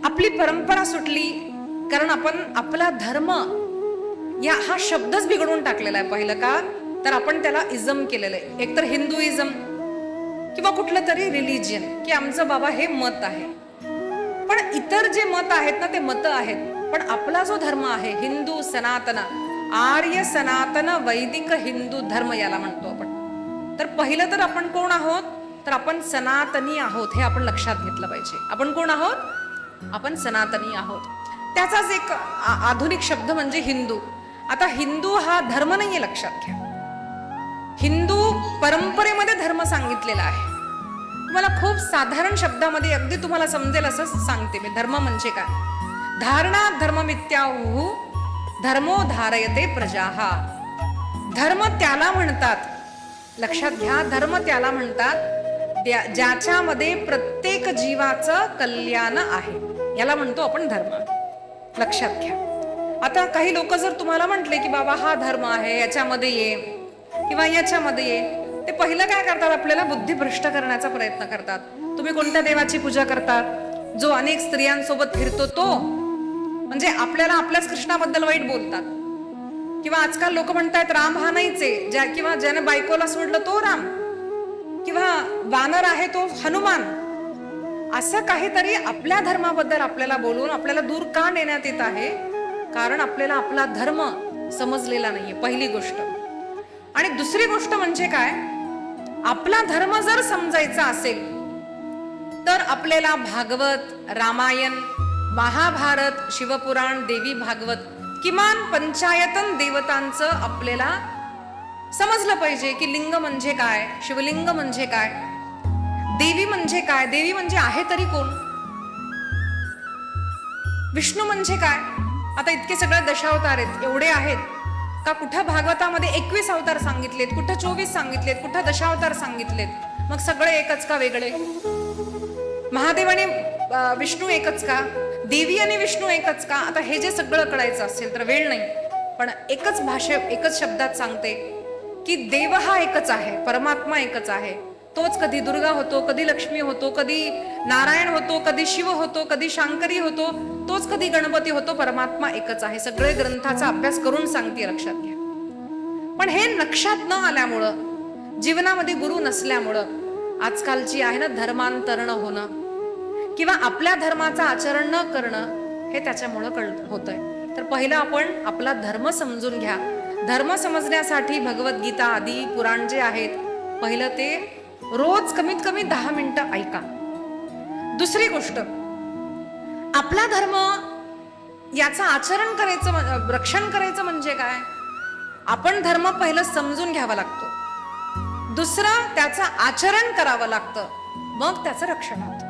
आपली परंपरा सुटली कारण आपण आपला धर्म हा शब्दच बिघडून टाकलेला आहे. पहिलं का तर आपण त्याला इझम केलेलं आहे, एकतर हिंदुइझम किंवा कुठलं तरी रिलिजियन, की आमचं बाबा हे मत आहे. पण इतर जे मत आहेत ना ते मत आहेत, पण आपला जो धर्म आहे हिंदू सनातन, आर्य सनातन वैदिक हिंदू धर्म याला म्हणतो आपण. तर पहिलं तर आपण कोण आहोत, तर आपण सनातनी आहोत हे आपण लक्षात घेतलं पाहिजे. आपण कोण आहोत, आपण सनातनी आहोत. त्याचाच एक आधुनिक शब्द म्हणजे हिंदू. आता हिंदू हा धर्म नाहीये, लक्षात घ्या. हिंदू परंपरेमध्ये धर्म सांगितलेला आहे. मला खूप साधारण शब्दामध्ये अगदी तुम्हाला समजेल असं सांगते मी. धर्म म्हणजे काय, धारणा धर्ममित्याहु धर्मो धारयते प्रजाहा. धर्म त्याला म्हणतात, लक्षात घ्या, धर्म त्याला म्हणतात ज्याच्यामध्ये प्रत्येक जीवाचं कल्याण आहे, याला म्हणतो आपण धर्म. लक्षात घ्या. आता काही लोक जर तुम्हाला म्हटले की बाबा हा धर्म आहे, याच्यामध्ये ये किंवा याच्यामध्ये ये, ते पहिलं काय करतात, आपल्याला बुद्धिभ्रष्ट करण्याचा प्रयत्न करतात. तुम्ही कोणत्या देवाची पूजा करतात, जो अनेक स्त्रियांसोबत फिरतो तो, म्हणजे आपल्याला आपल्याच कृष्णाबद्दल वाईट बोलतात. किंवा आजकाल लोक म्हणतात राम हा नाहीच आहे, किंवा ज्याने बायकोला सोडलं तो राम, किंवा वानर आहे तो हनुमान. असं काहीतरी आपल्या धर्माबद्दल आपल्याला बोलून आपल्याला दूर का नेण्यात येत आहे, कारण आपल्याला आपला धर्म समजलेला नाहीये, पहिली गोष्ट. आणि दुसरी गोष्ट म्हणजे काय, आपला धर्म जर समजायचा असेल तर आपल्याला भागवत, रामायण, महाभारत, शिवपुराण, देवी भागवत, किमान पंचायतन देवतांचं आपल्याला समजलं पाहिजे की लिंग म्हणजे काय, शिवलिंग म्हणजे काय, देवी म्हणजे काय, देवी म्हणजे आहे तरी कोण, विष्णू म्हणजे काय. आता इतके सगळे दशावतार आहेत, एवढे आहेत का? कुठं भागवतामध्ये 21 अवतार सांगितलेत, कुठं 24 सांगितलेत, कुठं दशावतार सांगितलेत. मग सगळे एकच का वेगळे? महादेव आणि विष्णू एकच का? देवी आणि विष्णू एकच का? आता हे जे सगळं कळायचं असेल तर वेळ नाही, पण एकच एकच शब्दात सांगते की देव हा एकच आहे, परमात्मा एकच आहे. तोच कधी दुर्गा होतो, कधी लक्ष्मी होतो, कधी नारायण होतो, कधी शिव होतो, कधी शांकरी होतो, तोच कधी गणपती होतो. परमात्मा एकच आहे. सगळे ग्रंथाचा अभ्यास करून सांगते, लक्षात घ्या. पण हे लक्षात न आल्यामुळं, जीवनामध्ये गुरु नसल्यामुळं आजकालची आहे ना धर्मांतरण होणं किंवा आपल्या धर्माचं आचरण न करणं, हे त्याच्यामुळं होतंय. तर पहिलं आपण आपला धर्म समजून घ्या. धर्म समजण्यासाठी भगवद्गीता आदी पुराण जे आहेत, पहिलं ते रोज कमीत कमी 10 मिनिटं ऐका. दुसरी गोष्ट, आपला धर्म याचं आचरण करायचं, रक्षण करायचं म्हणजे काय, आपण धर्म पहिलं समजून घ्यावा लागतो, दुसरं त्याचं आचरण करावं लागतं, मग त्याचं रक्षण होतं.